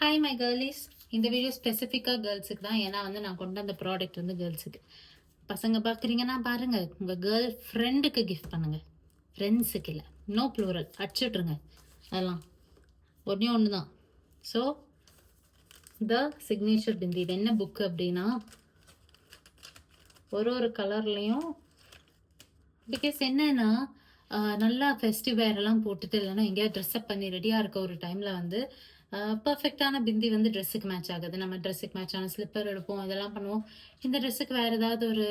Hi my கேர்ளிஸ். இந்த video ஸ்பெசிஃபிக்காக கேர்ள்ஸுக்கு தான். ஏன்னா வந்து நான் கொண்டு வந்த ப்ராடக்ட் வந்து கேர்ள்ஸுக்கு. பசங்க பார்க்குறீங்கன்னா பாருங்கள், உங்கள் கேர்ள் ஃப்ரெண்டுக்கு கிஃப்ட் பண்ணுங்கள், ஃப்ரெண்ட்ஸுக்கு இல்லை. நோ ப்ளூரல், அடிச்சுட்ருங்க. அதெல்லாம் ஒன்று தான். ஸோ த சிக்னேச்சர் பிந்தி. இது என்ன புக்கு அப்படின்னா, ஒரு கலர்லேயும், பிகாஸ் என்னன்னா நல்லா ஃபெஸ்டிவ் வேரெல்லாம் போட்டுட்டு இல்லைன்னா எங்கேயாவது ட்ரெஸ்அப் பண்ணி ரெடியாக இருக்க ஒரு டைமில் வந்து பர்ஃபெக்டான பிந்தி வந்து ட்ரெஸ்ஸுக்கு மேட்ச் ஆகுது. நம்ம ட்ரெஸ்ஸுக்கு மேட்சான ஸ்லிப்பர் எடுப்போம், இதெல்லாம் பண்ணுவோம். இந்த ட்ரெஸ்ஸுக்கு வேறு ஏதாவது ஒரு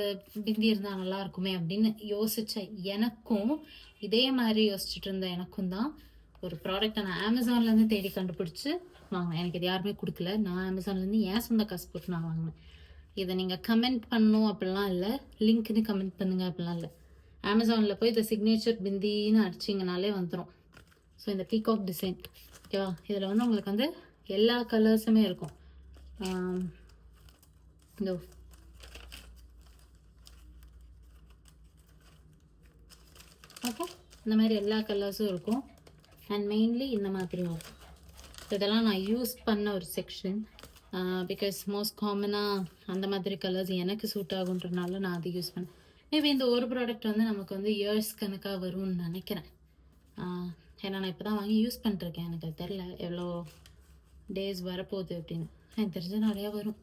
பிந்தி இருந்தால் நல்லா இருக்குமே அப்படின்னு யோசிச்ச எனக்கும், இதே மாதிரி யோசிச்சுட்டு இருந்த எனக்கும் தான் ஒரு ப்ராடக்டை நான் அமேசான்லேருந்து தேடி கண்டுபிடிச்சி வாங்கினேன். எனக்கு இது யாருமே கொடுக்கல, நான் அமேசான்லேருந்து ஏன் சொந்த காசு போட்டு நான் வாங்கினேன். இதை நீங்கள் கமெண்ட் பண்ணணும் அப்படிலாம் இல்லை, லிங்க்னு கமெண்ட் பண்ணுங்கள் அப்படிலாம் இல்லை. அமேசானில் போய் இந்த சிக்னேச்சர் பிந்தின்னு அடிச்சிங்கனாலே வந்துடும். ஸோ இந்த பீகாக் டிசைன், ஓகேவா? இதில் வந்து உங்களுக்கு வந்து எல்லா கலர்ஸுமே இருக்கும். இதோ ஓகே, இந்த மாதிரி எல்லா கலர்ஸும் இருக்கும். அண்ட் மெயின்லி இந்த மாதிரியும் இருக்கும். இதெல்லாம் நான் யூஸ் பண்ண ஒரு செக்ஷன். பிகாஸ் மோஸ்ட் காமனாக அந்த மாதிரி கலர்ஸ் எனக்கு சூட் ஆகுன்றனால நான் அதை யூஸ் பண்ணேன். மேபி இந்த ஒரு ப்ராடக்ட் வந்து நமக்கு வந்து இயர்ஸ் கணக்காக வரும்னு நினைக்கிறேன். ஏன்னா நான் இப்போ தான் வாங்கி யூஸ் பண்ணிருக்கேன். எனக்கு அது தெரில எவ்வளோ டேஸ் வரப்போகுது அப்படின்னு. எனக்கு தெரிஞ்ச நிறையா வரும்.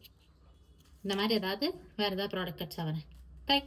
இந்த மாதிரி ஏதாவது வேறு ஏதாவது ப்ராடக்ட் கிடச்சா வரேன். பை.